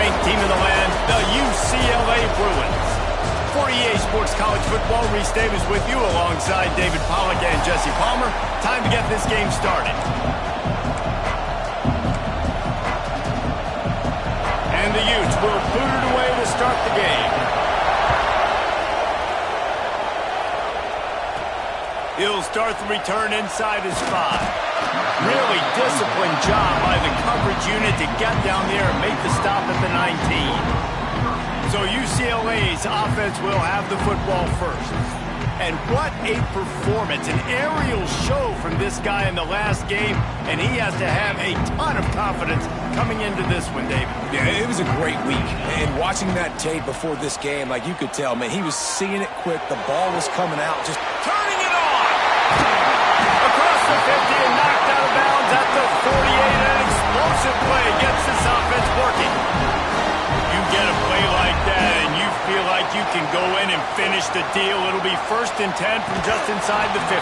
ranked team in the land, the UCLA Bruins. For EA Sports College Football, Reese Davis with you alongside David Pollack and Jesse Palmer. Time to get this game started. And the Utes will boot it away to start the game. He'll start the return inside his 5. Really disciplined job by the coverage unit to get down there and make the stop at the 19. So UCLA's offense will have the football first. And what a performance, an aerial show from this guy in the last game, and he has to have a ton of confidence coming into this one, David. Yeah, it was a great week, and watching that tape before this game, like you could tell, man, he was seeing it quick, the ball was coming out, just turning it on! Across the 50 and knocked out of bounds at the 48, an explosive play gets this offense working. You get a play like that and you feel like you can go in and finish the deal. It'll be 1st and 10 from just inside the 50.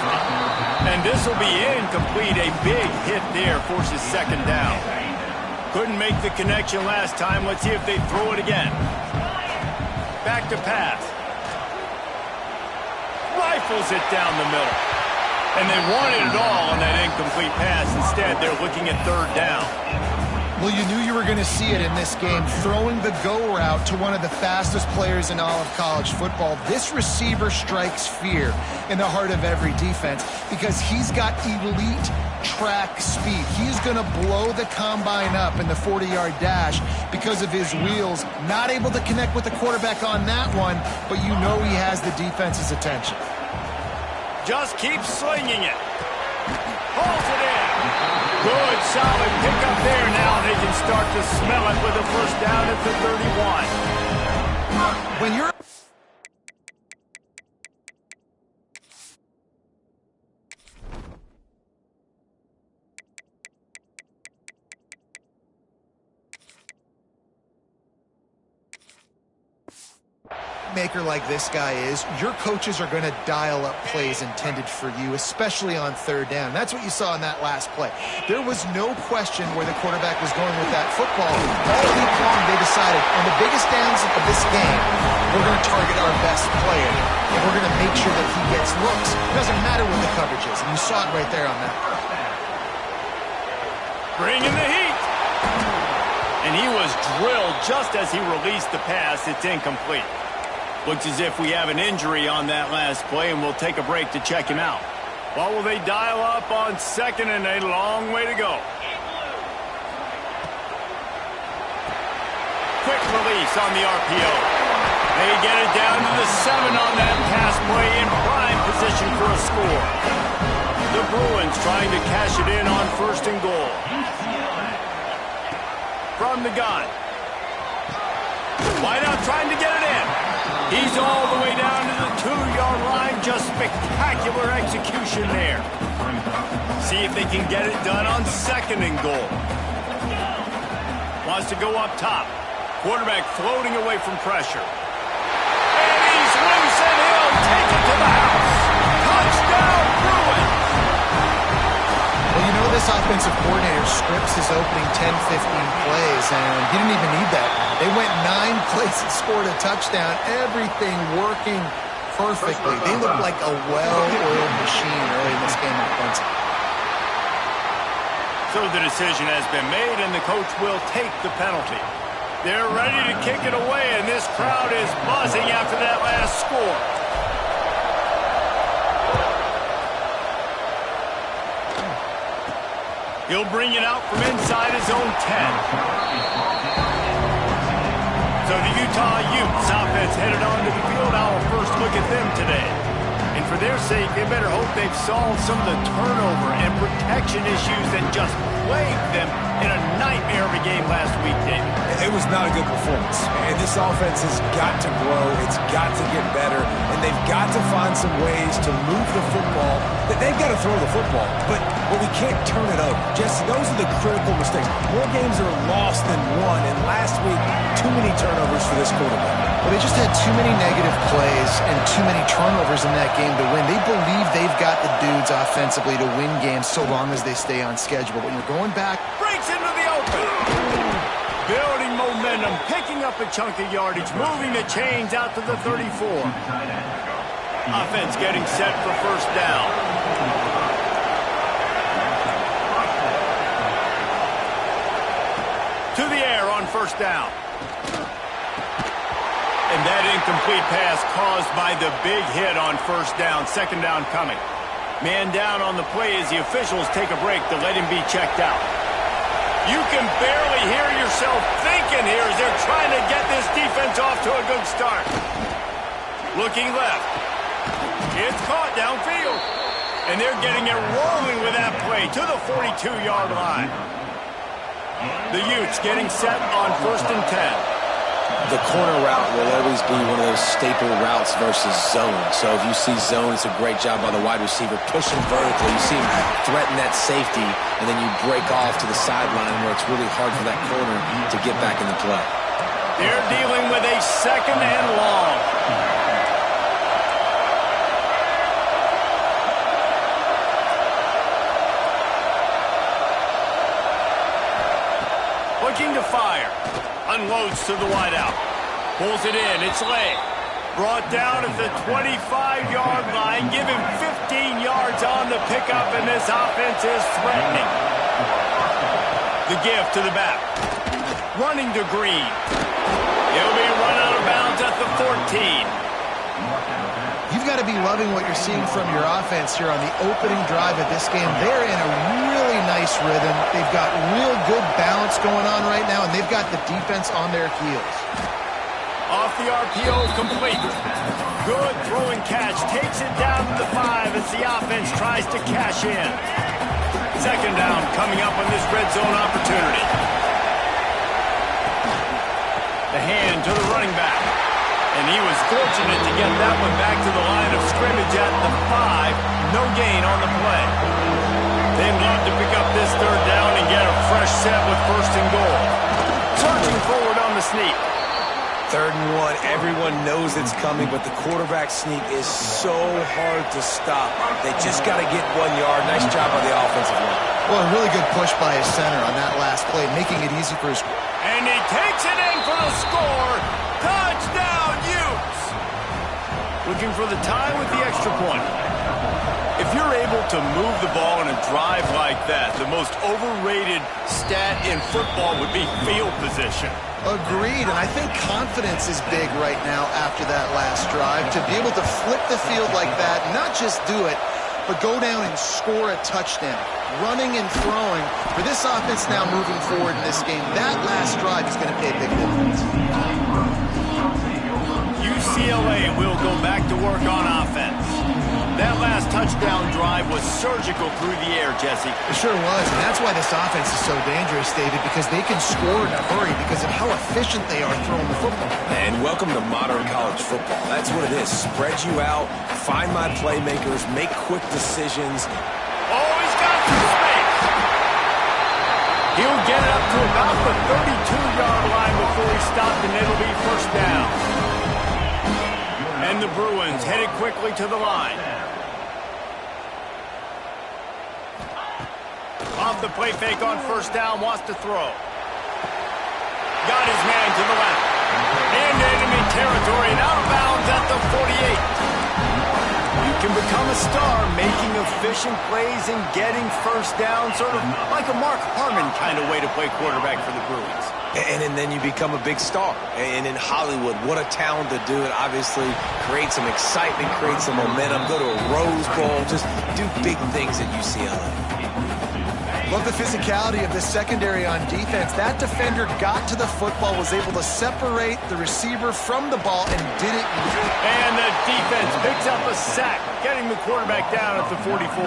And this will be incomplete. A big hit there forces 2nd down. Couldn't make the connection last time. Let's see if they throw it again. Back to pass. Rifles it down the middle. And they wanted it all on that incomplete pass. Instead, they're looking at 3rd down. Well, you knew you were going to see it in this game, throwing the go route to one of the fastest players in all of college football. This receiver strikes fear in the heart of every defense because he's got elite track speed. He's going to blow the combine up in the 40-yard dash because of his wheels. Not able to connect with the quarterback on that one, but you know he has the defense's attention. Just keep slinging it. Holds it in. Good, solid pickup there. Now they can start to smell it with a 1st down at the 31. When you're maker like this guy is, your coaches are going to dial up plays intended for you, especially on 3rd down. That's what you saw in that last play. There was no question where the quarterback was going with that football. All week long, they decided, on the biggest downs of this game, we're going to target our best player, and we're going to make sure that he gets looks. It doesn't matter what the coverage is, and you saw it right there on that. Bringing the heat. And he was drilled just as he released the pass. It's incomplete. Looks as if we have an injury on that last play, and we'll take a break to check him out. What will they dial up on 2nd and a long way to go? Quick release on the RPO. They get it down to the 7 on that pass play in prime position for a score. The Bruins trying to cash it in on 1st and goal. From the gun. Wideout trying to get it in. He's all the way down to the 2-yard line. Just spectacular execution there. See if they can get it done on 2nd and goal. Wants to go up top. Quarterback floating away from pressure. And he's loose and he'll take it to the house. Touchdown, Bruins! Well, you know this offensive coordinator scripts his opening 10, 15 plays, and he didn't even need that. They went 9 plays and scored a touchdown. Everything working perfectly. They look like a well-oiled machine early in this game offensively. So the decision has been made, and the coach will take the penalty. They're ready to kick it away, and this crowd is buzzing after that last score. He'll bring it out from inside his own 10. So the Utah Utes offense headed onto the field. Our first look at them today. And for their sake, they better hope they've solved some of the turnover and protection issues that just plagued them in a nightmare of a game last week, David. It was not a good performance. And this offense has got to grow. It's got to get better. And they've got to find some ways to move the football. They've got to throw the football. But we can't turn it over. Jesse, those are the critical mistakes. More games are lost than won. And last week, too many turnovers for this quarterback. Well, they just had too many negative plays and too many turnovers in that game to win. They believe they've got the dudes offensively to win games so long as they stay on schedule. But when you're going back... Breaks into the open! Building momentum, picking up a chunk of yardage, moving the chains out to the 34. Offense getting set for first down. To the air on first down. And that incomplete pass caused by the big hit on first down. Second down coming. Man down on the play as the officials take a break to let him be checked out. You can barely hear yourself thinking here as they're trying to get this defense off to a good start. Looking left. It's caught downfield. And they're getting it rolling with that play to the 42-yard line. The Utes getting set on first and 10. The corner route will always be one of those staple routes versus zone. So if you see zone, it's a great job by the wide receiver pushing vertically. You see him threaten that safety, and then you break off to the sideline where it's really hard for that corner to get back in the play. They're dealing with a second and long. Looking to fire. Unloads to the wideout. Pulls it in. It's late. Brought down at the 25-yard line. Give him 15 yards on the pickup, and this offense is threatening. The give to the back. Running to Green. He'll be run out of bounds at the 14. You've got to be loving what you're seeing from your offense here on the opening drive of this game. They're in a really nice rhythm. They've got real good balance going on right now, and they've got the defense on their heels. Off the RPO, complete. Good throwing catch. Takes it down to the 5 as the offense tries to cash in. Second down coming up on this red zone opportunity. The hand to the running back. And he was fortunate to get that one back to the line of scrimmage at the 5. No gain on the play. They'd love to pick up this third down and get a fresh set with first and goal. Charging forward on the sneak. 3rd and 1. Everyone knows it's coming, but the quarterback sneak is so hard to stop. They just got to get 1 yard. Nice job by the offensive line. Well, a really good push by his center on that last play, making it easy for his... And he takes it in for the score. Touchdown, Utes! Looking for the tie with the extra point. If you're able to move the ball in a drive like that, the most overrated stat in football would be field position. Agreed, and I think confidence is big right now after that last drive. To be able to flip the field like that, not just do it, but go down and score a touchdown. Running and throwing. For this offense now moving forward in this game, that last drive is going to pay a big difference. UCLA will go back to work on offense. That last touchdown drive was surgical through the air, Jesse. It sure was, and that's why this offense is so dangerous, David, because they can score in a hurry because of how efficient they are throwing the football. And welcome to modern college football. That's what it is. Spread you out, find my playmakers, make quick decisions. Oh, he's got some space. He'll get it up to about the 32-yard line before he stopped, and it'll be first down. And the Bruins headed quickly to the line. Off the play fake on first down, wants to throw. Got his man to the left. Into enemy territory and out of bounds at the 48. You can become a star making efficient plays and getting first down, sort of like a Mark Harmon kind of way to play quarterback for the Bruins. And then you become a big star. And in Hollywood, what a talent to do it. Obviously, create some excitement, create some momentum, go to a Rose Bowl, just do big things at UCLA. Love the physicality of the secondary on defense. That defender got to the football, was able to separate the receiver from the ball, and did it. And the defense picks up a sack, getting the quarterback down at the 44.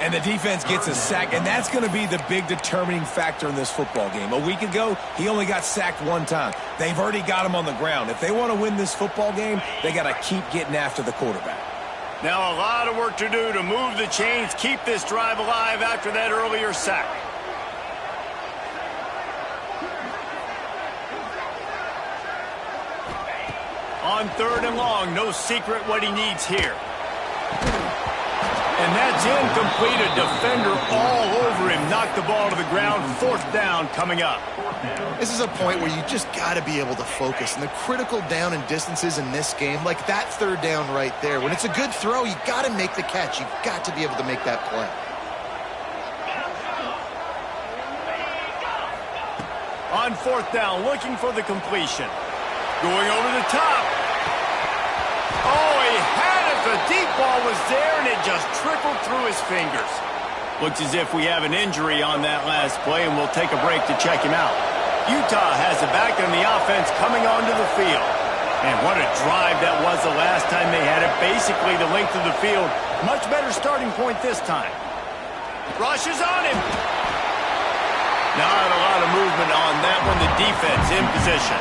And the defense gets a sack, and that's going to be the big determining factor in this football game. A week ago, he only got sacked 1 time. They've already got him on the ground. If they want to win this football game, they got to keep getting after the quarterback. Now a lot of work to do to move the chains, keep this drive alive after that earlier sack. On 3rd and long, no secret what he needs here. And that's incomplete. A defender all over him. Knocked the ball to the ground. 4th down coming up. This is a point where you just got to be able to focus. And the critical down and distances in this game, like that 3rd down right there, when it's a good throw, you got to make the catch. You've got to be able to make that play. On 4th down, looking for the completion. Going over the top. Oh, he had it. The deep ball was there, and it just trickled through his fingers. Looks as if we have an injury on that last play, and we'll take a break to check him out. Utah has it back on the offense coming onto the field. And what a drive that was the last time they had it. Basically the length of the field. Much better starting point this time. Rushes on him. Not a lot of movement on that one. The defense in position.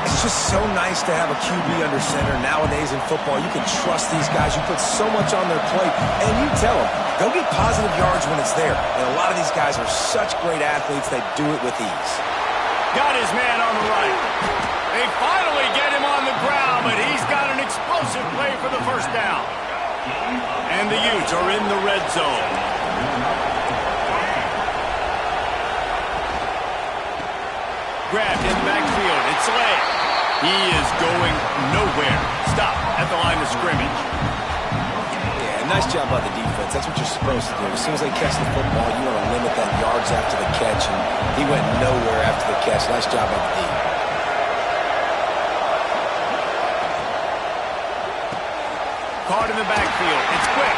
It's just so nice to have a QB under center. Nowadays in football, you can trust these guys. You put so much on their plate, and you tell them, go get positive yards when it's there. And a lot of these guys are such great athletes, they do it with ease. Got his man on the right. They finally get him on the ground, but he's got an explosive play for the 1st down. And the Utes are in the red zone. Grabbed in the backfield. It's Slay. He is going nowhere. Stop at the line of scrimmage. Yeah, nice job by the defense. That's what you're supposed to do. As soon as they catch the football, you want to limit that yards after the catch, and he went nowhere after the catch. Nice job by the D. Caught in the backfield. It's quick.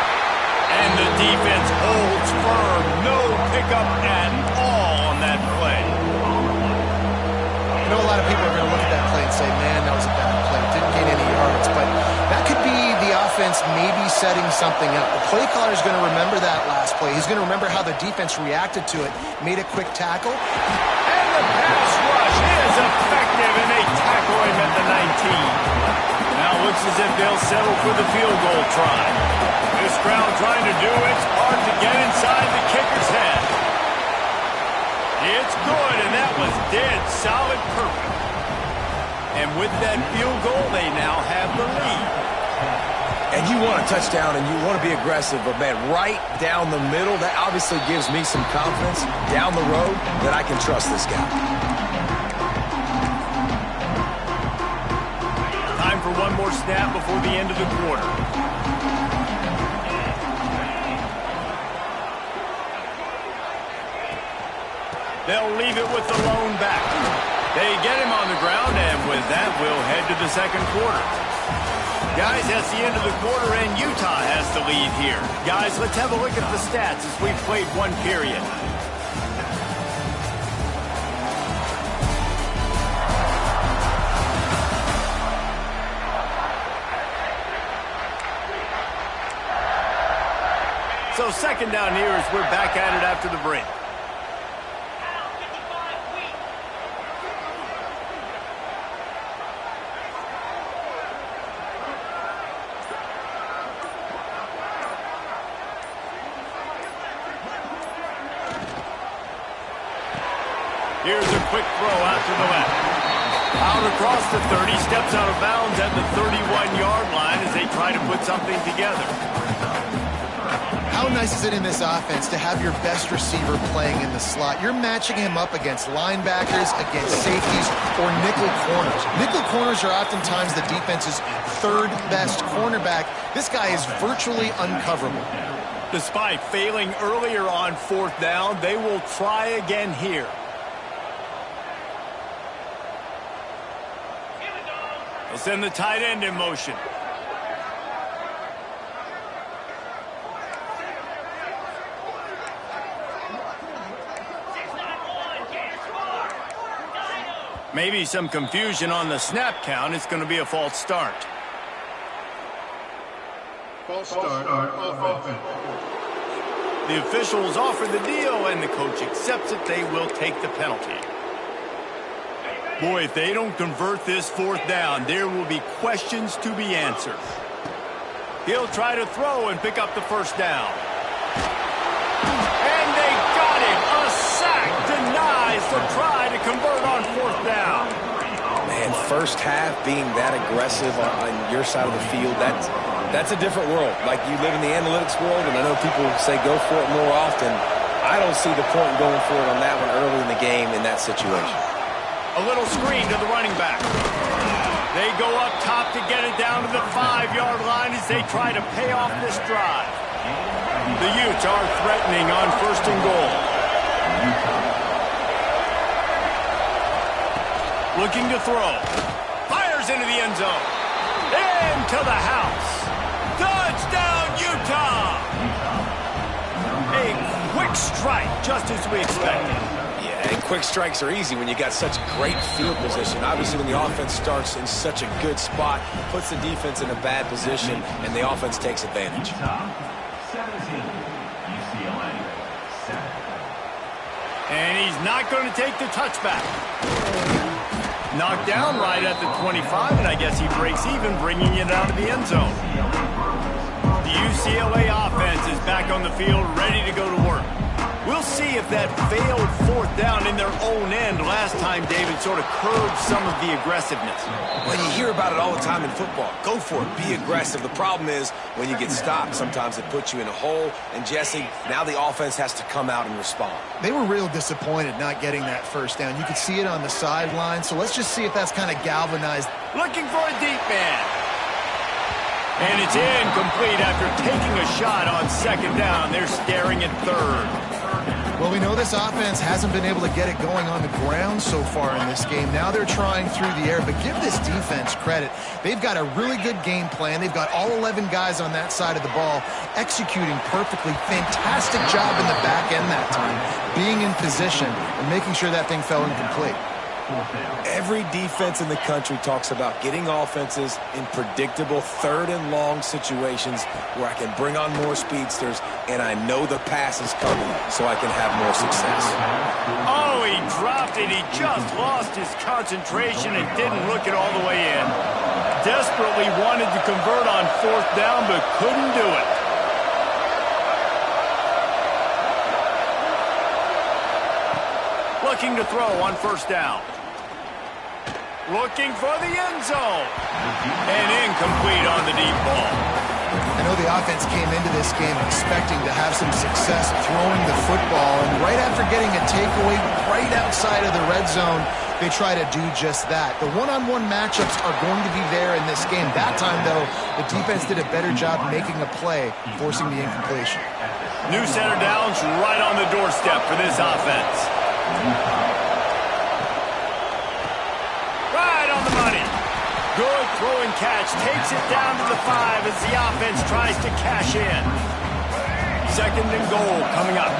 And the defense holds firm. No pickup at all on that play. I know a lot of people are going to look at that play and say, man, that was a bad play. Didn't gain any yards. But that could be the offense maybe setting something up. The play caller is going to remember that last play. He's going to remember how the defense reacted to it, made a quick tackle. And the pass rush is effective, and they tackle him at the 19. Now looks as if they'll settle for the field goal try. This crowd trying to do it's hard to get inside the kicker's head. It's good, and that was dead solid perfect. And with that field goal, they now have the lead. And you want a touchdown, and you want to be aggressive, but, man, right down the middle, that obviously gives me some confidence down the road that I can trust this guy. Time for one more snap before the end of the quarter. They'll leave it with the lone back. They get him on the ground, and with that, we'll head to the 2nd quarter. Guys, that's the end of the quarter, and Utah has the lead here. Guys, let's have a look at the stats as we've played one period. So 2nd down here as we're back at it after the break. Here's a quick throw out to the left. Out across the 30, steps out of bounds at the 31-yard line as they try to put something together. How nice is it in this offense to have your best receiver playing in the slot? You're matching him up against linebackers, against safeties, or nickel corners. Nickel corners are oftentimes the defense's 3rd best cornerback. This guy is virtually uncoverable. Despite failing earlier on 4th down, they will try again here. They'll send the tight end in motion. Maybe some confusion on the snap count. It's going to be a false start. False start on offense. The officials offer the deal, and the coach accepts it. They will take the penalty. Boy, if they don't convert this 4th down, there will be questions to be answered. He'll try to throw and pick up the 1st down. And they got him. A sack denies the try to convert on 4th down. Man, first half being that aggressive on your side of the field, That's a different world. Like, you live in the analytics world, and I know people say go for it more often. I don't see the point in going for it on that one early in the game in that situation. A little screen to the running back. They go up top to get it down to the 5-yard line as they try to pay off this drive. The Utes are threatening on 1st and goal. Looking to throw. Fires into the end zone. Into the house. Touchdown, Utah! A quick strike, just as we expected. Yeah, and quick strikes are easy when you got such great field position. Obviously, when the offense starts in such a good spot, puts the defense in a bad position, and the offense takes advantage. And he's not going to take the touchback. Knocked down right at the 25, and I guess he breaks even, bringing it out of the end zone. The UCLA offense is back on the field, ready to go to work. We'll see if that failed 4th down in their own end last time, David, sort of curbed some of the aggressiveness. Well, you hear about it all the time in football. Go for it. Be aggressive. The problem is when you get stopped, sometimes it puts you in a hole. And, Jesse, now the offense has to come out and respond. They were real disappointed not getting that 1st down. You could see it on the sideline. So let's just see if that's kind of galvanized. Looking for a deep man. And it's incomplete after taking a shot on 2nd down. They're staring at 3rd. Well, we know this offense hasn't been able to get it going on the ground so far in this game. Now they're trying through the air, but give this defense credit. They've got a really good game plan. They've got all 11 guys on that side of the ball executing perfectly. Fantastic job in the back end that time, being in position and making sure that thing fell incomplete. Every defense in the country talks about getting offenses in predictable 3rd and long situations where I can bring on more speedsters and I know the pass is coming so I can have more success. Oh, he dropped it. He just lost his concentration and didn't look it all the way in. Desperately wanted to convert on 4th down but couldn't do it. Looking to throw on 1st down. Looking for the end zone. And incomplete on the deep ball. I know the offense came into this game expecting to have some success throwing the football, and right after getting a takeaway right outside of the red zone, they try to do just that. The one-on-one matchups are going to be there in this game. That time, though, the defense did a better job making a play, forcing the incompletion. New center downs right on the doorstep for this offense. Right on the money. Good throw and catch. Takes it down to the 5 as the offense tries to cash in. 2nd and goal coming up.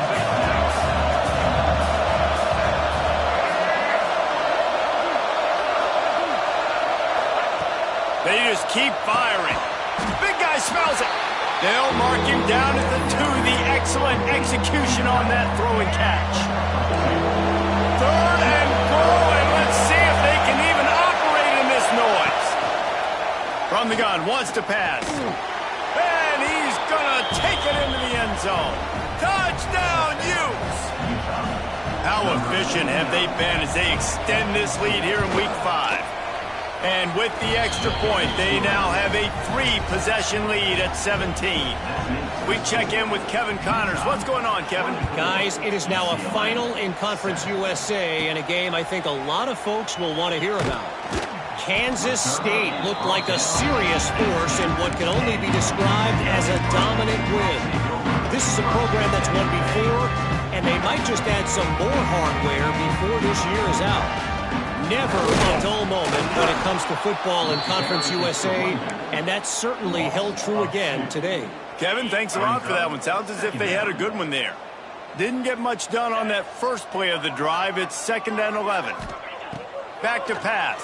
They just keep firing. Big guy smells it. They'll mark him down at the 2. The excellent execution on that throw and catch. 3rd and goal, and let's see if they can even operate in this noise. From the gun, wants to pass. And he's going to take it into the end zone. Touchdown, Utes! How efficient have they been as they extend this lead here in Week 5? And with the extra point, they now have a 3-possession lead at 17. We check in with Kevin Connors. What's going on, Kevin? Guys, it is now a final in Conference USA and a game I think a lot of folks will want to hear about. Kansas State looked like a serious force in what can only be described as a dominant win. This is a program that's won before, and they might just add some more hardware before this year is out. Never a dull moment when it comes to football in Conference USA, and that's certainly held true again today. Kevin, thanks a lot for that one. Sounds as if they had a good one there. Didn't get much done on that first play of the drive. It's 2nd and 11. Back to pass.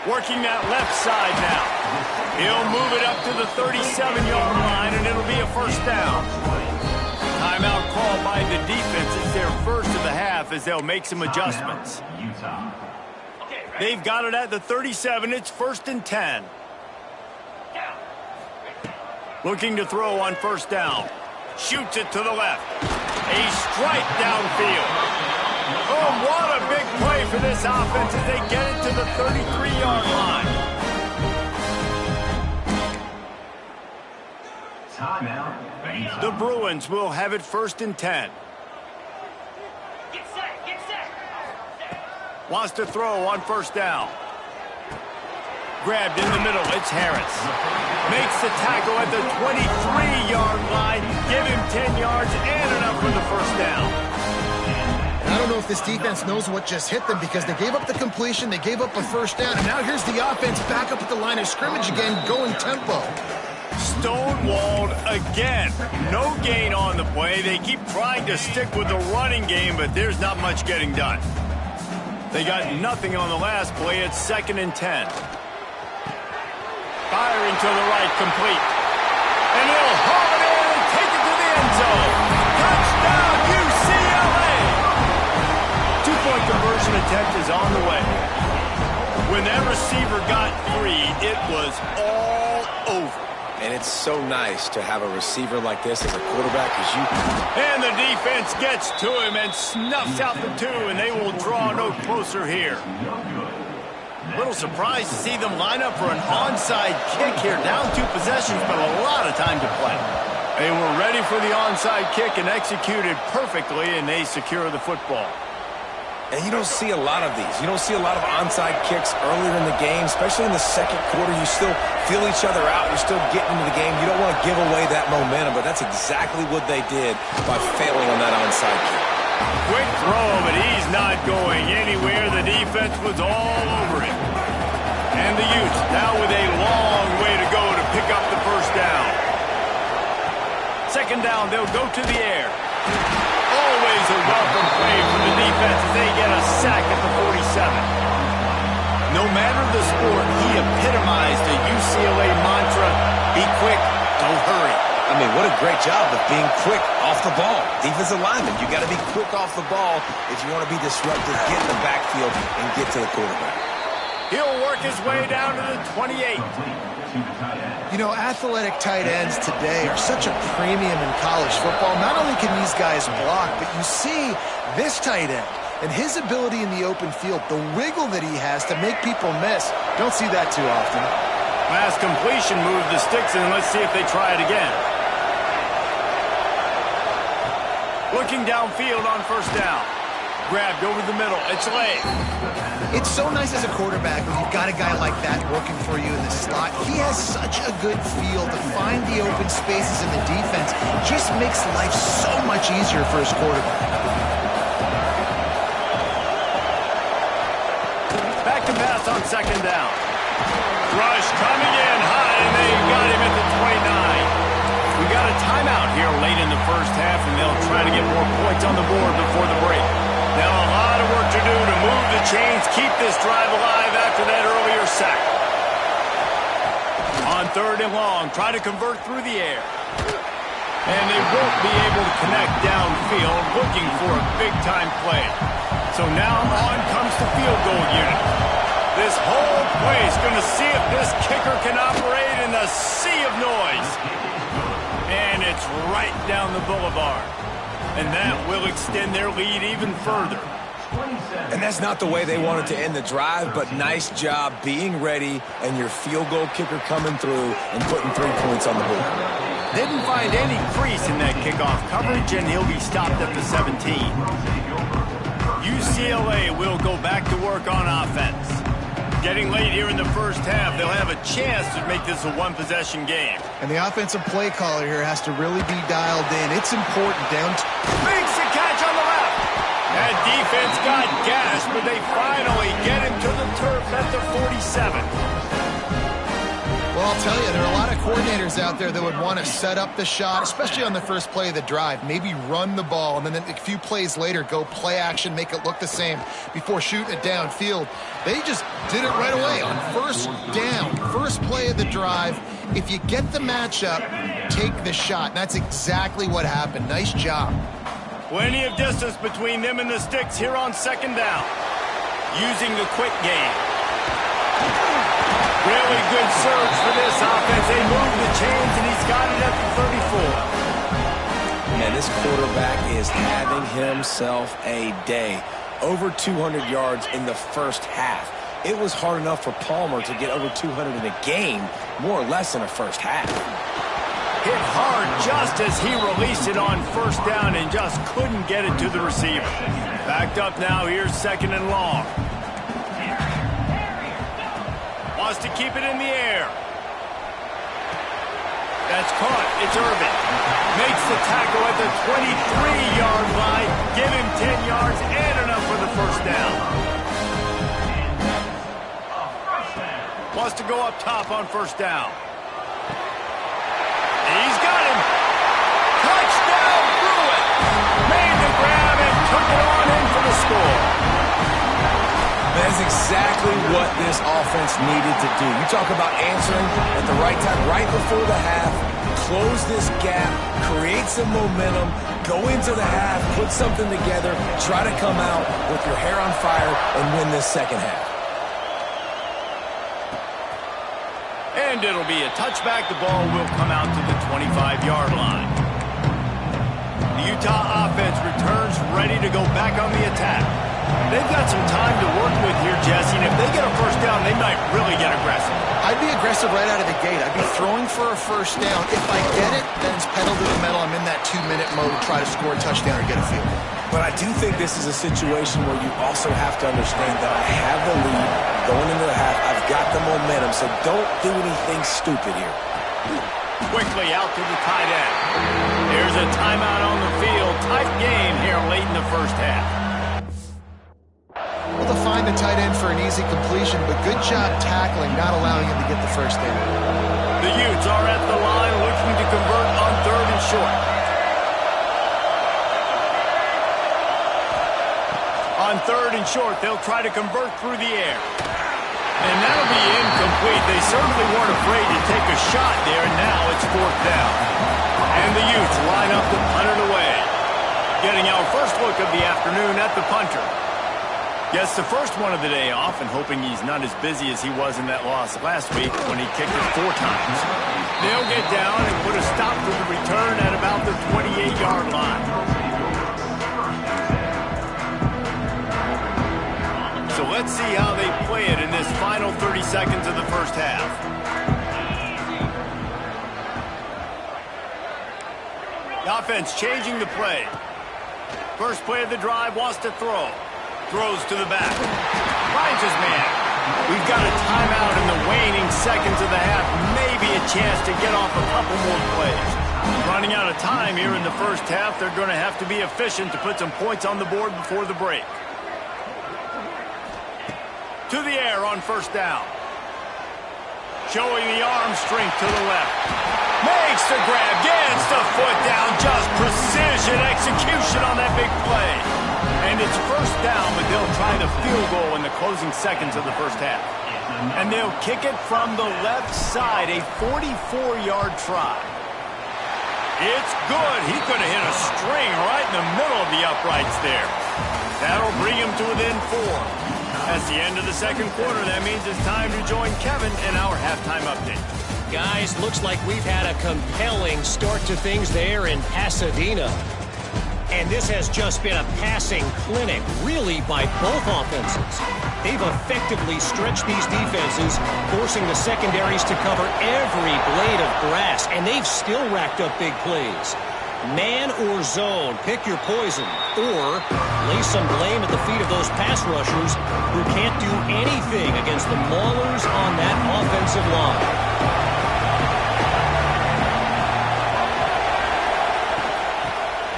Working that left side now. He'll move it up to the 37-yard line, and it'll be a 1st down. Timeout called by the defense. It's their first of the half as they'll make some adjustments. They've got it at the 37. It's 1st and 10. Looking to throw on 1st down. Shoots it to the left. A strike downfield. Oh, what a big play for this offense as they get it to the 33-yard line. The Bruins will have it 1st and 10. Wants to throw on 1st down. Grabbed in the middle. It's Harris. Makes the tackle at the 23-yard line. Give him 10 yards and enough for the 1st down. I don't know if this defense knows what just hit them because they gave up the completion, they gave up a 1st down, and now here's the offense back up at the line of scrimmage again, going tempo. Stonewalled again. No gain on the play. They keep trying to stick with the running game, but there's not much getting done. They got nothing on the last play. It's 2nd and 10. Firing to the right, complete. And he'll haul it in and take it to the end zone. Touchdown, UCLA! Two-point conversion attempt is on the way. When that receiver got free, it was all over. And it's so nice to have a receiver like this as a quarterback because you... And the defense gets to him and snuffs out the 2, and they will draw no closer here. Little surprised to see them line up for an onside kick here. Down 2 possessions, but a lot of time to play. They were ready for the onside kick and executed perfectly, and they secure the football. And you don't see a lot of these. You don't see a lot of onside kicks earlier in the game, especially in the 2nd quarter. You still feel each other out. You're still getting into the game. You don't want to give away that momentum, but that's exactly what they did by failing on that onside kick. Quick throw, but he's not going anywhere. The defense was all over him. And the Utes now with a long way to go to pick up the 1st down. 2nd down, they'll go to the air. Always a welcome play for the defense as they get a sack at the 47. No matter the sport, he epitomized the UCLA mantra, be quick, don't hurry. I mean, what a great job of being quick off the ball. Defensive lineman, you got to be quick off the ball if you want to be disruptive, get in the backfield, and get to the quarterback. He'll work his way down to the 28. You know, athletic tight ends today are such a premium in college football. Not only can these guys block, but you see this tight end and his ability in the open field, the wiggle that he has to make people miss. Don't see that too often. Last completion moved the sticks, and let's see if they try it again. Looking downfield on 1st down. Grabbed over the middle. It's Lay. It's so nice as a quarterback when you've got a guy like that working for you in the slot. He has such a good feel to find the open spaces in the defense. Just makes life so much easier for his quarterback. Back to pass on 2nd down. Rush coming in high, and they got him at the 29. We got a timeout here late in the 1st half, and they'll try to get more points on the board before the break. Now a lot of work to do to move the chains, keep this drive alive after that earlier sack. On 3rd and long, try to convert through the air. And they won't be able to connect downfield, looking for a big-time play. So now on comes the field goal unit. This whole play is going to see if this kicker can operate in the sea of noise. And it's right down the boulevard. And that will extend their lead even further. And that's not the way they wanted to end the drive, but nice job being ready and your field goal kicker coming through and putting 3 points on the board. Didn't find any crease in that kickoff coverage, and he'll be stopped at the 17. UCLA will go back to work on offense. Getting late here in the 1st half, they'll have a chance to make this a 1-possession game. And the offensive play caller here has to really be dialed in. It's important down. Makes the catch on the left. That defense got gashed, but they finally get him to the turf at the 47. Well, I'll tell you, there are a lot of coordinators out there that would want to set up the shot, especially on the first play of the drive. Maybe run the ball, and then a few plays later, go play action, make it look the same before shooting it downfield. They just did it right away on 1st down, first play of the drive. If you get the matchup, take the shot. And that's exactly what happened. Nice job. Plenty of distance between them and the sticks here on 2nd down. Using the quick game. Really good surge for this offense. They move the chains, and he's got it at the 34. Man, this quarterback is having himself a day. Over 200 yards in the 1st half. It was hard enough for Palmer to get over 200 in a game, more or less in a 1st half. Hit hard just as he released it on first down and just couldn't get it to the receiver. Backed up now, here's 2nd and long. Wants to keep it in the air. That's caught. It's Irvin. Makes the tackle at the 23-yard line. Give him 10 yards and enough for the first down. Wants to go up top on first down. He's got him. Touchdown, Bruin. Made the grab and took it on in for the score. That's exactly what this offense needed to do. You talk about answering at the right time, right before the half, close this gap, create some momentum, go into the half, put something together, try to come out with your hair on fire and win this second half. And it'll be a touchback. The ball will come out to the 25-yard line. The Utah offense returns ready to go back on the attack. They've got some time to work with here, Jesse, and if they get a first down, they might really get aggressive. I'd be aggressive right out of the gate. I'd be throwing for a first down. If I get it, then it's pedal to the metal. I'm in that 2-minute mode to try to score a touchdown or get a field goal. But I do think this is a situation where you also have to understand that I have the lead going into the half. I've got the momentum, so don't do anything stupid here. Quickly out to the tight end. There's a timeout on the field. Tight game here late in the first half. Well, to find the tight end for an easy completion, but good job tackling, not allowing him to get the first down. The Utes are at the line looking to convert on 3rd and short. On 3rd and short, they'll try to convert through the air. And that'll be incomplete. They certainly weren't afraid to take a shot there, and now it's 4th down. And the Utes line up to punt it away. Getting our first look of the afternoon at the punter. Gets the first one of the day off and hoping he's not as busy as he was in that loss last week when he kicked it 4 times. They'll get down and put a stop to the return at about the 28-yard line. So let's see how they play it in this final 30 seconds of the first half. The offense changing the play. First play of the drive, wants to throw. Throws to the back. Finds his man. We've got a timeout in the waning seconds of the half. Maybe a chance to get off a couple more plays. Running out of time here in the first half. They're going to have to be efficient to put some points on the board before the break. To the air on first down. Showing the arm strength to the left. Makes the grab. Gets the foot down. Just precision execution on that big play. And it's first down, but they'll try the field goal in the closing seconds of the first half. And they'll kick it from the left side, a 44-yard try. It's good. He could have hit a string right in the middle of the uprights there. That'll bring him to within 4. That's the end of the second quarter. That means it's time to join Kevin in our halftime update. Guys, looks like we've had a compelling start to things there in Pasadena. And this has just been a passing clinic, really, by both offenses. They've effectively stretched these defenses, forcing the secondaries to cover every blade of grass, and they've still racked up big plays. Man or zone, pick your poison, or lay some blame at the feet of those pass rushers who can't do anything against the maulers on that offensive line.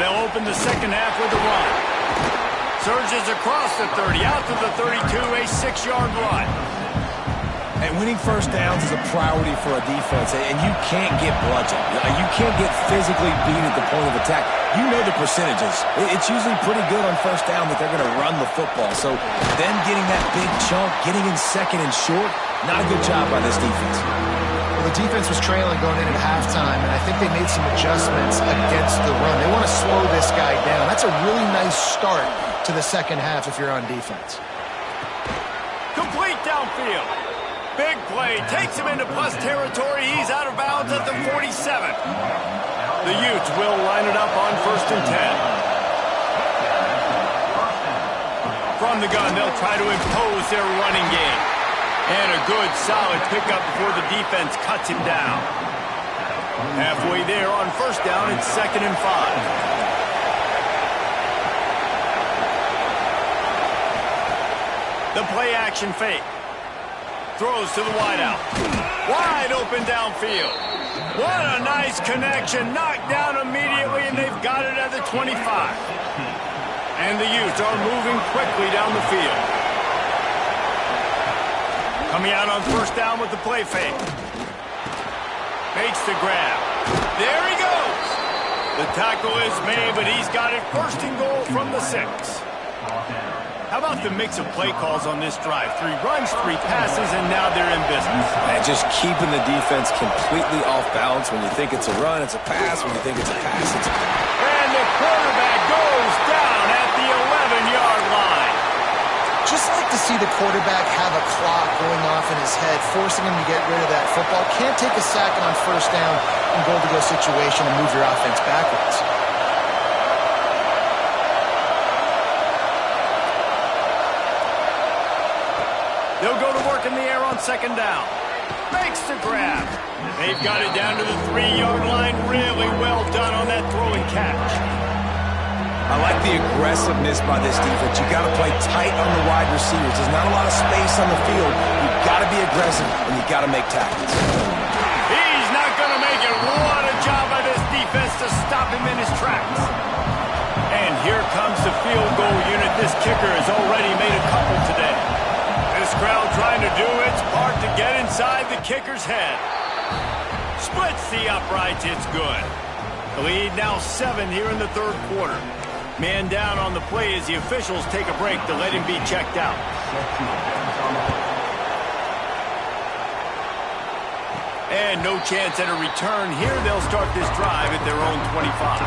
They'll open the second half with a run. Surges across the 30, out to the 32, a 6-yard run. And winning first downs is a priority for a defense, and you can't get bludgeoned. You can't get physically beat at the point of attack. You know the percentages. It's usually pretty good on first down that they're going to run the football. So them getting that big chunk, getting in second and short, not a good job by this defense. Well, the defense was trailing going into halftime, and I think they made some adjustments against the run. They want to slow this guy down. That's a really nice start to the second half if you're on defense. Complete downfield. Big play. Takes him into plus territory. He's out of bounds at the 47. The Utes will line it up on 1st and 10. From the gun, they'll try to impose their running game. And a good, solid pickup before the defense cuts him down. Halfway there on first down, it's 2nd and 5. The play action fake. Throws to the wideout. Wide open downfield. What a nice connection. Knocked down immediately, and they've got it at the 25. And the Utes are moving quickly down the field. Coming out on first down with the play fake. Makes the grab. There he goes. The tackle is made, but he's got it 1st and goal from the 6. How about the mix of play calls on this drive? 3 runs, 3 passes, and now they're in business. And just keeping the defense completely off balance. When you think it's a run, it's a pass. When you think it's a pass, it's a pass. And the quarterback goes down at the 11-yard line. Just like to see the quarterback have a clock going off in his head, forcing him to get rid of that football. Can't take a sack on first down and goal-to-go situation and move your offense backwards. They'll go to work in the air on 2nd down. Makes the grab. They've got it down to the 3-yard line. Really well done on that throw and catch. I like the aggressiveness by this defense. You got to play tight on the wide receivers. There's not a lot of space on the field. You've got to be aggressive, and you've got to make tackles. He's not going to make it. What a job by this defense to stop him in his tracks. And here comes the field goal unit. This kicker has already made a couple today. This crowd trying to do its part to get inside the kicker's head. Splits the uprights. It's good. The lead now 7 here in the 3rd quarter. Man down on the play as the officials take a break to let him be checked out. And no chance at a return here. They'll start this drive at their own 25.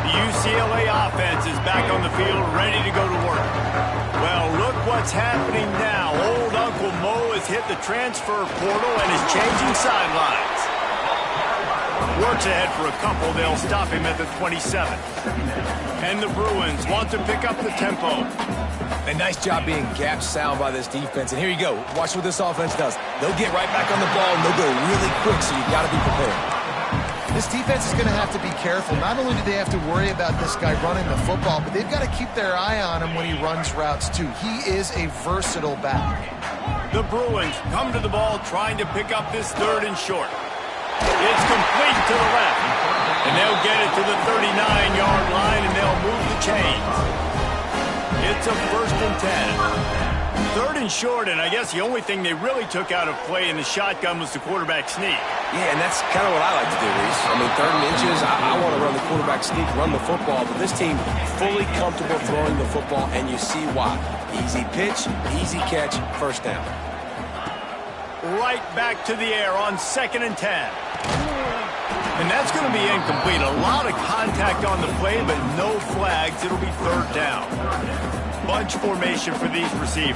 The UCLA offense is back on the field, ready to go to work. Well, look what's happening now. Old Uncle Mo has hit the transfer portal and is changing sidelines. Works ahead for a couple. They'll stop him at the 27. And the Bruins want to pick up the tempo. A nice job being gap sound by this defense. And here you go. Watch what this offense does. They'll get right back on the ball, and they'll go really quick, so you got to be prepared. This defense is going to have to be careful. Not only do they have to worry about this guy running the football, but they've got to keep their eye on him when he runs routes, too. He is a versatile back. The Bruins come to the ball trying to pick up this 3rd and short. It's complete to the left. And they'll get it to the 39-yard line, and they'll move the chains. It's a 1st and 10. 3rd and short, and I guess the only thing they really took out of play in the shotgun was the quarterback sneak. Yeah, and that's kind of what I like to do, Reese. I mean, 3rd and inches, I want to run the quarterback sneak, run the football, but this team fully comfortable throwing the football, and you see why. Easy pitch, easy catch, 1st down. Right back to the air on 2nd and 10. And that's going to be incomplete. A lot of contact on the play, but no flags. It'll be 3rd down. Bunch formation for these receivers.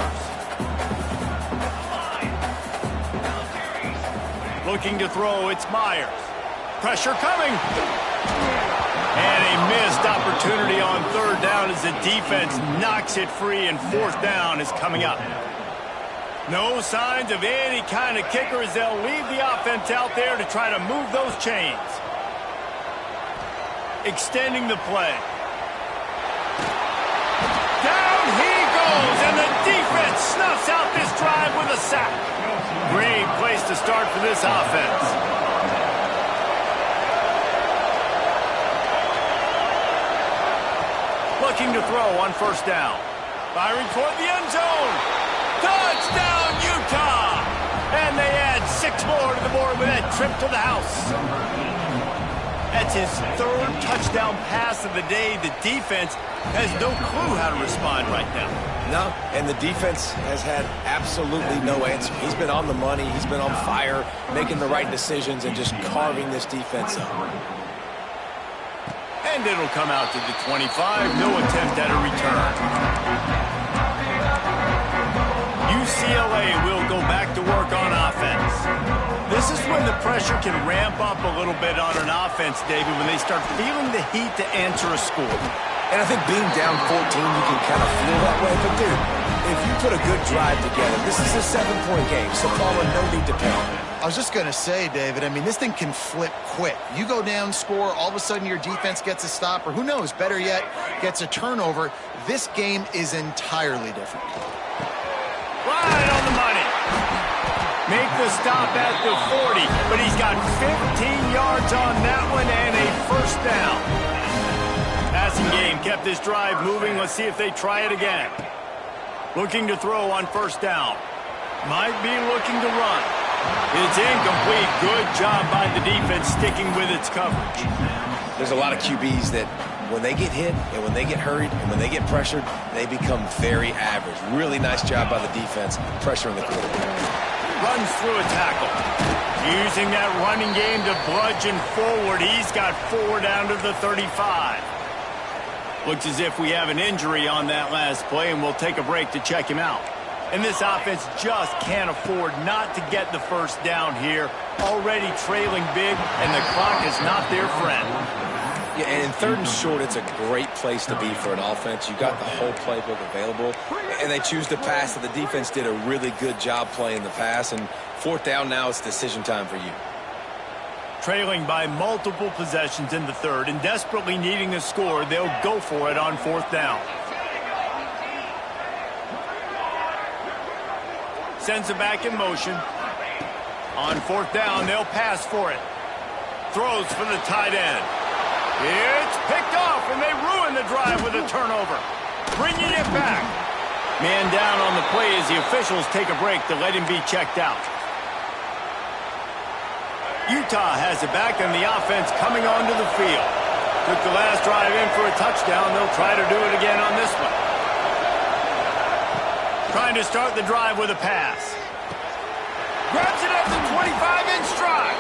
Looking to throw, it's Myers. Pressure coming. And a missed opportunity on 3rd down as the defense knocks it free, and 4th down is coming up. No signs of any kind of kicker as they'll leave the offense out there to try to move those chains. Extending the play. Down he goes, and the defense snuffs out this drive with a sack. Great place to start for this offense. Looking to throw on 1st down. Firing toward the end zone. Touchdown, Utah! And they add 6 more to the board with that trip to the house. That's his 3rd touchdown pass of the day. The defense has no clue how to respond right now. No, and the defense has had absolutely no answer. He's been on the money. He's been on fire, making the right decisions and just carving this defense up. And it'll come out to the 25. No attempt at a return. UCLA will go back to work on offense. This is when the pressure can ramp up a little bit on an offense, David, when they start feeling the heat to answer a score. And I think being down 14, you can kind of feel that way. But, dude, if you put a good drive together, this is a 7-point game, so Paula, no need to panic. I was just going to say, David, I mean, this thing can flip quick. You go down, score, all of a sudden your defense gets a stop, or who knows, better yet, gets a turnover. This game is entirely different. Right on the money. Make the stop at the 40, but he's got 15 yards on that one and a first down. Passing game kept this drive moving. Let's see if they try it again. Looking to throw on first down. Might be looking to run. It's incomplete. Good job by the defense sticking with its coverage. There's a lot of QBs that when they get hit and when they get hurried and when they get pressured, they become very average. Really nice job by the defense pressuring the quarterback. Runs through a tackle. Using that running game to bludgeon forward. He's got 4 down to the 35. Looks as if we have an injury on that last play, and we'll take a break to check him out. And this offense just can't afford not to get the first down here. Already trailing big, and the clock is not their friend. Yeah, and in 3rd and short, it's a great place to be for an offense. You got the whole playbook available, and they choose to pass. So the defense did a really good job playing the pass, and 4th down now, it's decision time for you. Trailing by multiple possessions in the 3rd and desperately needing a score, they'll go for it on 4th down. Sends it back in motion. On 4th down, they'll pass for it. Throws for the tight end. It's picked off, and they ruin the drive with a turnover. Bringing it back. Man down on the play as the officials take a break to let him be checked out. Utah has it back, and the offense coming onto the field. Took the last drive in for a touchdown. They'll try to do it again on this one. Trying to start the drive with a pass. Grabs it at the 25 in stride.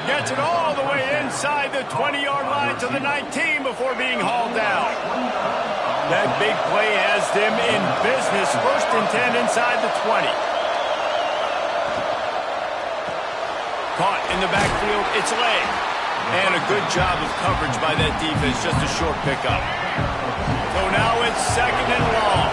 Gets it all the way inside the 20-yard line to the 19 before being hauled down. That big play has them in business. 1st and 10 inside the 20. Caught in the backfield. It's Lay. And a good job of coverage by that defense. Just a short pickup. So now it's 2nd and long.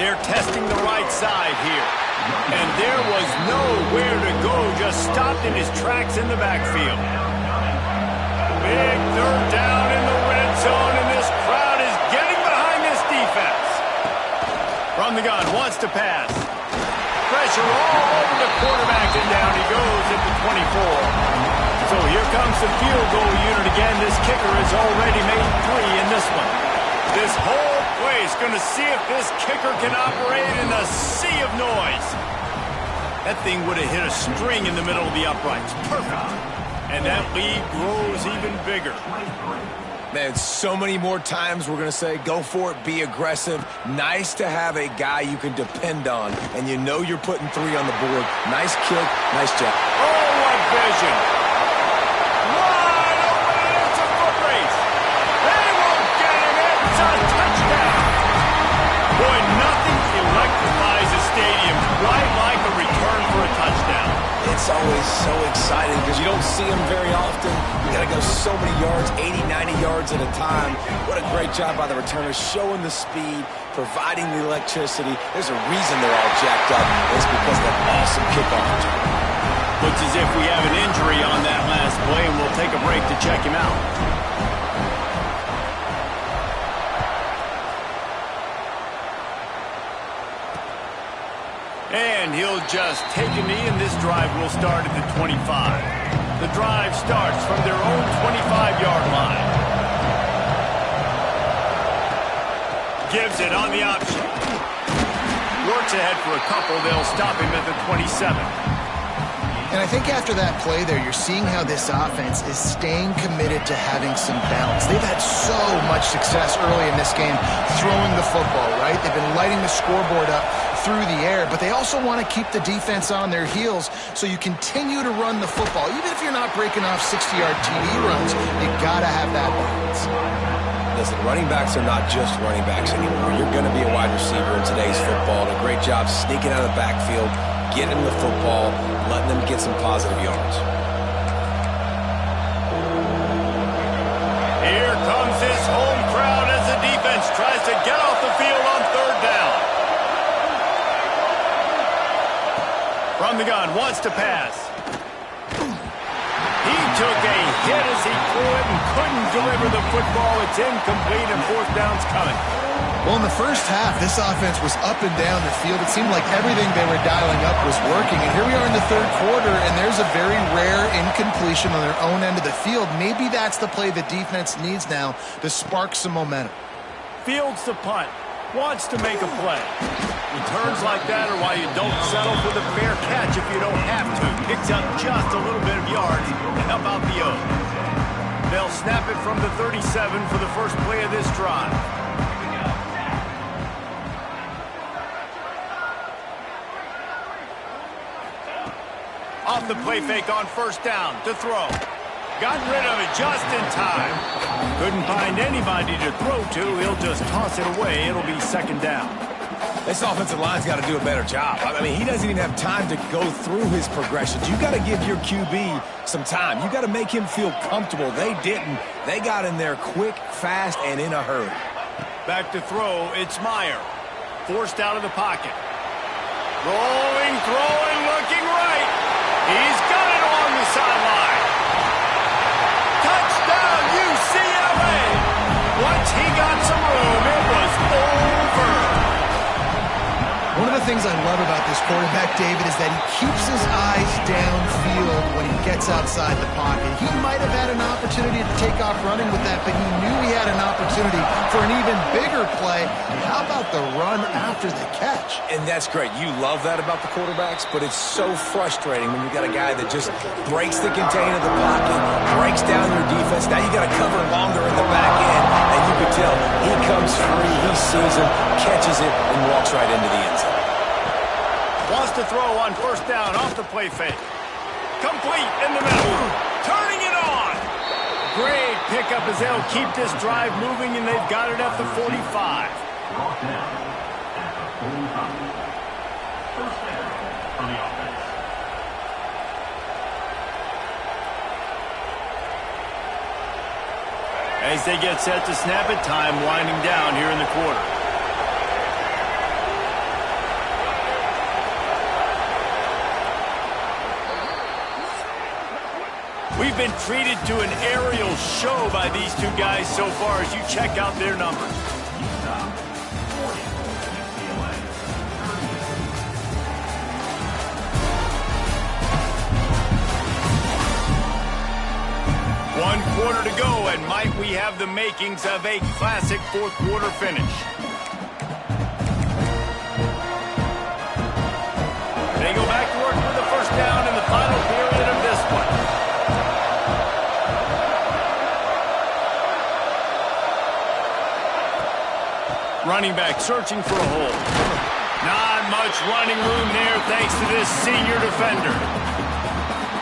They're testing the right side here. And there was nowhere to go. Just stopped in his tracks in the backfield. Big 3rd down in the red zone, and this crowd is getting behind this defense. From the gun, wants to pass. Pressure all over the quarterback, and down he goes at the 24. So here comes the field goal unit again. This kicker has already made 3 in this one. This whole place going to see if this kicker can operate in a sea of noise. That thing would have hit a string in the middle of the uprights. Perfect. And that lead grows even bigger. Man, so many more times we're going to say, go for it, be aggressive. Nice to have a guy you can depend on, and you know you're putting 3 on the board. Nice kick, nice job. Oh, what vision. Wide open, it's a foot race. They won't get him, it's a touchdown. Boy, nothing electrifies a stadium quite like a return for a touchdown. It's always so exciting because you don't see them very often. You got to go so many yards, 80, 90 yards at a time. What a great job by the returners, showing the speed, providing the electricity. There's a reason they're all jacked up. It's because of that awesome kickoff return. Looks as if we have an injury on that last play, and we'll take a break to check him out. And he'll just take a knee, and this drive will start at the 25. The drive starts from their own 25-yard line. Gives it on the option. Works ahead for a couple. They'll stop him at the 27. And I think after that play there, you're seeing how this offense is staying committed to having some balance. They've had so much success early in this game throwing the football, right? They've been lighting the scoreboard up through the air, but they also want to keep the defense on their heels, so you continue to run the football. Even if you're not breaking off 60-yard TD runs, you got to have that balance. Listen, running backs are not just running backs anymore. You're going to be a wide receiver in today's football. A great job sneaking out of the backfield, getting them the football, letting them get some positive yards. Here comes his home crowd as the defense tries to get off the field on 3rd down. From the gun, wants to pass. He took a hit as he threw it and couldn't deliver the football. It's incomplete and fourth down's coming. Well, in the first half, this offense was up and down the field. It seemed like everything they were dialing up was working. And here we are in the third quarter, and there's a very rare incompletion on their own end of the field. Maybe that's the play the defense needs now to spark some momentum. Fields the punt. Wants to make a play. Returns like that are why you don't settle for the fair catch if you don't have to. Picks up just a little bit of yards to help out the O. They'll snap it from the 37 for the first play of this drive. Off the play fake on first down to throw. Got rid of it just in time. Couldn't find anybody to throw to. He'll just toss it away. It'll be second down. This offensive line's got to do a better job. I mean, he doesn't even have time to go through his progressions. You got to give your QB some time. You got to make him feel comfortable. They didn't. They got in there quick, fast, and in a hurry. Back to throw. It's Meyer. Forced out of the pocket. Rolling, throwing, looking right. He's got it along the sideline. Touchdown, UCLA! Once he got some room, it was over. One of the things I love about this quarterback, David, is that he keeps his eyes downfield when he gets outside the pocket. He might have had an opportunity to take off running with that, but he knew he had an opportunity for an even bigger play. How about the run after the catch? And that's great. You love that about the quarterbacks, but it's so frustrating when you got a guy that just breaks the contain of the pocket, breaks down your defense. Now you got to cover longer in the back end, and you can tell he comes free, he sees him, catches it, and walks right into the end zone. Wants to throw on first down off the play fake. Complete in the middle. Turning it on. Great pickup as they'll keep this drive moving, and they've got it at the 45. As they get set to snap it, time winding down here in the quarter. We've been treated to an aerial show by these two guys so far as you check out their numbers. One quarter to go, and might we have the makings of a classic fourth quarter finish. They go back to work for the first down in the final period of this one. Running back searching for a hole. Not much running room there thanks to this senior defender.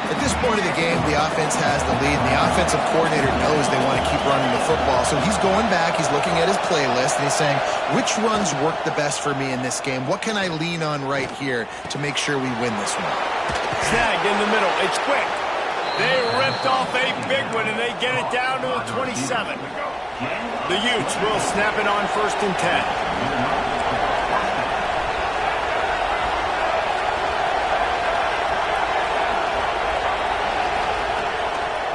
At this point of the game, the offense has the lead, and the offensive coordinator knows they want to keep running the football. So he's going back, he's looking at his playlist, and he's saying, which runs work the best for me in this game? What can I lean on right here to make sure we win this one? Snagged in the middle. It's quick. They ripped off a big one, and they get it down to the 27. The Utes will snap it on first and 10.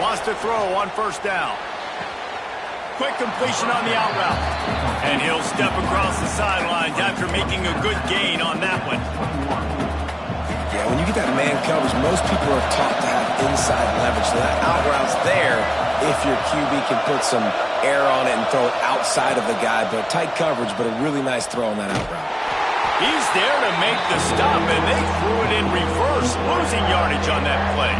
Wants to throw on first down. Quick completion on the out route. And he'll step across the sidelines after making a good gain on that one. Yeah, when you get that man coverage, most people are taught to have inside leverage. So that out route's there if your QB can put some air on it and throw it outside of the guy. But tight coverage, but a really nice throw on that out route. He's there to make the stop, and they threw it in reverse, losing yardage on that play.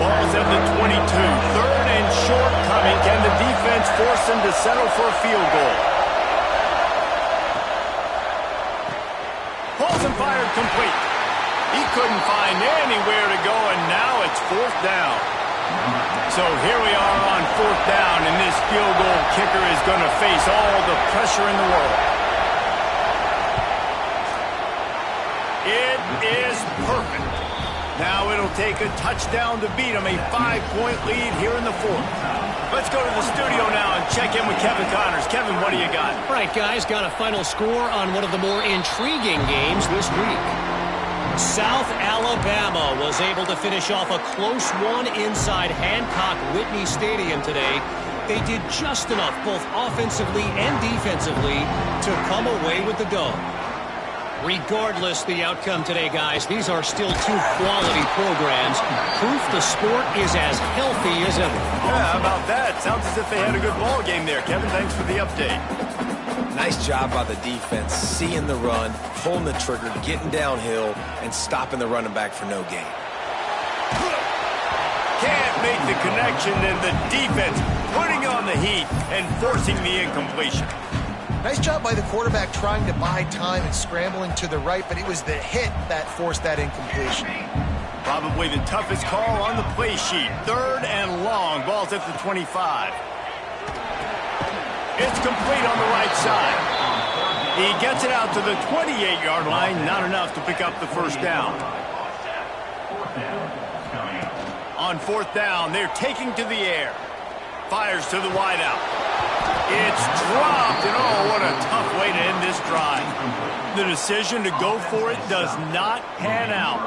Ball's at the 22. Third and short coming. Can the defense force them to settle for a field goal? Pulls and fired complete. He couldn't find anywhere to go, and now it's fourth down. So here we are on fourth down, and this field goal kicker is going to face all the pressure in the world. It is perfect. Now it'll take a touchdown to beat him, a 5-point lead here in the fourth. Let's go to the studio now and check in with Kevin Connors. Kevin, what do you got? All right, guys, got a final score on one of the more intriguing games this week. South Alabama was able to finish off a close one inside Hancock-Whitney Stadium today. They did just enough, both offensively and defensively, to come away with the dub. Regardless the outcome today, guys, these are still two quality programs. Proof the sport is as healthy as ever. Yeah, how about that? Sounds as if they had a good ball game there. Kevin, thanks for the update. Nice job by the defense, seeing the run, pulling the trigger, getting downhill, and stopping the running back for no gain. Can't make the connection, and the defense putting on the heat and forcing the incompletion. Nice job by the quarterback trying to buy time and scrambling to the right, but it was the hit that forced that incompletion. Probably the toughest call on the play sheet. 3rd and long. Ball's at the 25. It's complete on the right side. He gets it out to the 28-yard line. Not enough to pick up the first down. On 4th down, they're taking to the air. Fires to the wideout. It's dropped, and oh, what a tough way to end this drive. The decision to go for it does not pan out.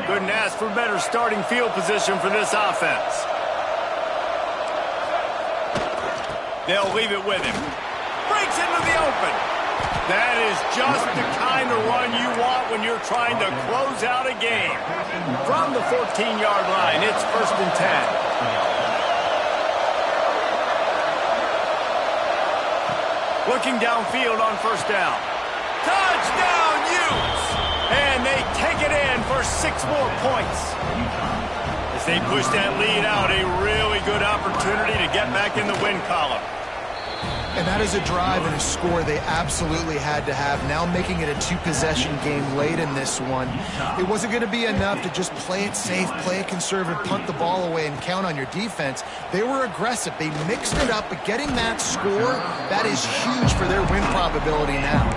Couldn't ask for better starting field position for this offense. They'll leave it with him. Breaks into the open. That is just the kind of run you want when you're trying to close out a game. From the 14-yard line, it's 1st and 10. Looking downfield on 1st down. Touchdown, Utes! And they take it in for 6 more points. As they push that lead out, a really good opportunity to get back in the win column. And that is a drive and a score they absolutely had to have. Now making it a 2-possession game late in this one. It wasn't going to be enough to just play it safe, play it conservative, punt the ball away, and count on your defense. They were aggressive. They mixed it up, but getting that score, that is huge for their win probability now.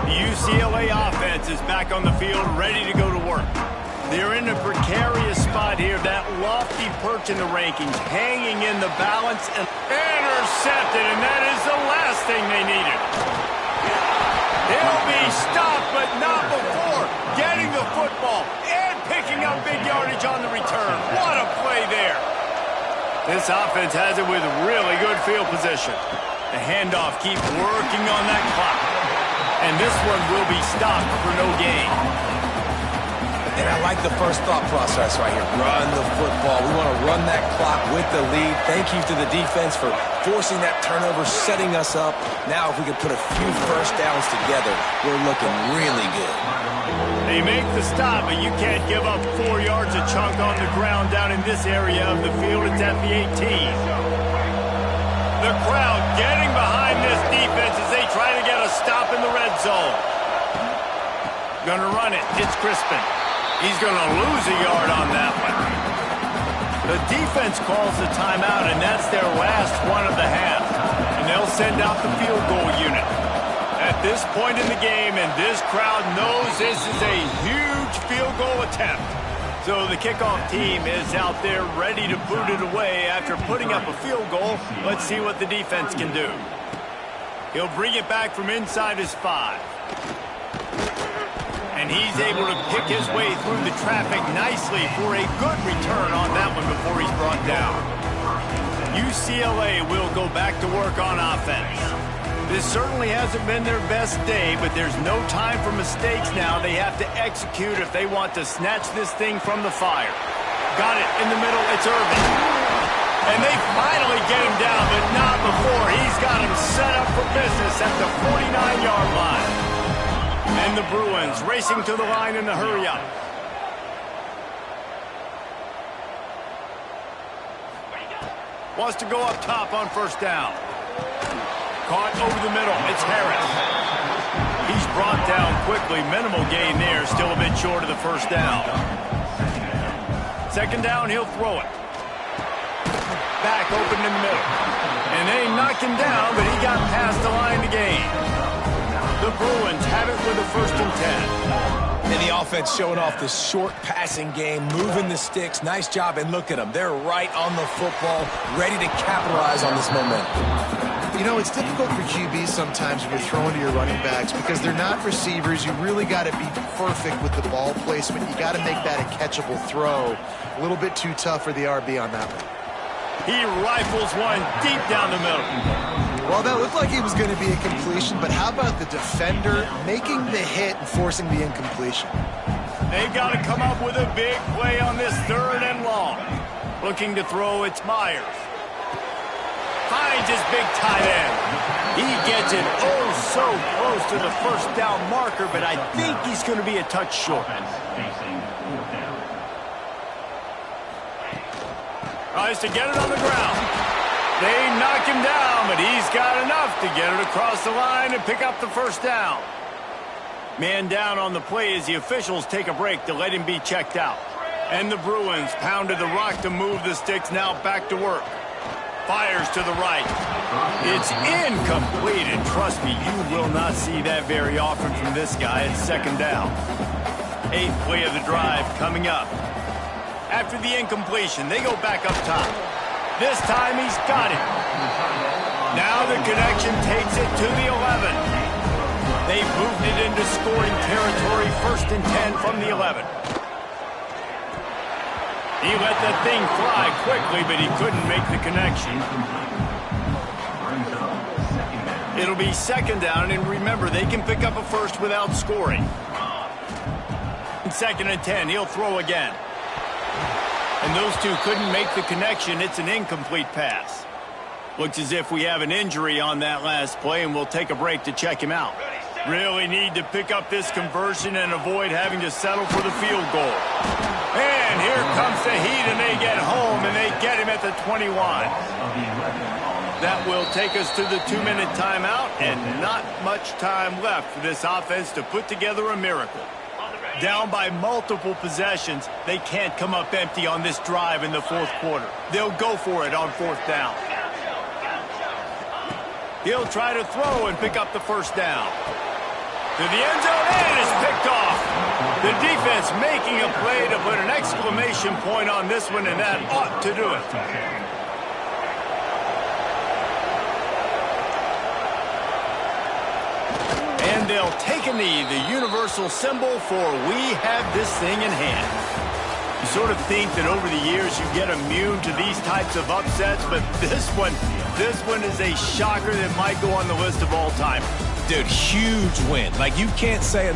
The UCLA offense is back on the field, ready to go to work. They're in a precarious spot here. That lofty perch in the rankings, hanging in the balance, and intercepted, and that is the last thing they needed. He'll be stopped, but not before getting the football and picking up big yardage on the return. What a play there. This offense has it with really good field position. The handoff keeps working on that clock, and this one will be stopped for no gain. And I like the first thought process right here. Run the football. We want to run that clock with the lead. Thank you to the defense for forcing that turnover, setting us up. Now if we can put a few first downs together, we're looking really good. They make the stop, but you can't give up 4 yards a chunk on the ground down in this area of the field. It's at the 18. The crowd getting behind this defense as they try to get a stop in the red zone. Gonna run it. It's Crispin. He's going to lose a yard on that one. The defense calls the timeout, and that's their last one of the half. And they'll send out the field goal unit. At this point in the game, and this crowd knows this is a huge field goal attempt. So the kickoff team is out there ready to boot it away after putting up a field goal. Let's see what the defense can do. He'll bring it back from inside his 5. And he's able to pick his way through the traffic nicely for a good return on that one before he's brought down. UCLA will go back to work on offense. This certainly hasn't been their best day, but there's no time for mistakes now. They have to execute if they want to snatch this thing from the fire. Got it in the middle. It's Irvin. And they finally get him down, but not before. He's got him set up for business at the 49-yard line. And the Bruins racing to the line in the hurry-up. Wants to go up top on 1st down. Caught over the middle. It's Harris. He's brought down quickly. Minimal gain there. Still a bit short of the 1st down. 2nd down, he'll throw it. Back open in the middle. And they knocked him down, but he got past the line to gain. The Bruins have it with a 1st and 10. And the offense showing off the short passing game, moving the sticks. Nice job, and look at them. They're right on the football, ready to capitalize on this momentum. You know, it's difficult for QBs sometimes when you're throwing to your running backs because they're not receivers. You really got to be perfect with the ball placement. You got to make that a catchable throw. A little bit too tough for the RB on that one. He rifles one deep down the middle. Well, that looked like it was going to be a completion, but how about the defender making the hit and forcing the incompletion? They've got to come up with a big play on this 3rd and long. Looking to throw, it's Myers. Finds his big tight end. He gets it oh so close to the first down marker, but I think he's going to be a touch short. Tries to get it on the ground. They knock him down, but he's got enough to get it across the line and pick up the first down. Man down on the play as the officials take a break to let him be checked out. And the Bruins pounded the rock to move the sticks, now back to work. Fires to the right. It's incomplete, and trust me, you will not see that very often from this guy at 2nd down. 8th play of the drive coming up. After the incompletion, they go back up top. This time he's got it. Now the connection takes it to the 11. They've moved it into scoring territory, 1st and 10 from the 11. He let that thing fly quickly, but he couldn't make the connection. It'll be 2nd down, and remember, they can pick up a first without scoring. 2nd and 10, he'll throw again. And those two couldn't make the connection. It's an incomplete pass. Looks as if we have an injury on that last play, and we'll take a break to check him out. Really need to pick up this conversion and avoid having to settle for the field goal. And here comes the heat, and they get home, and they get him at the 21. That will take us to the 2-minute timeout, and not much time left for this offense to put together a miracle. Down by multiple possessions, they can't come up empty on this drive in the 4th quarter. They'll go for it on 4th down. He'll try to throw and pick up the first down. To the end zone, and it's picked off. The defense making a play to put an exclamation point on this one, and that ought to do it. And they'll take a knee, the universal symbol for we have this thing in hand. You sort of think that over the years you get immune to these types of upsets, but this one is a shocker that might go on the list of all time. Dude, huge win. Like, you can't say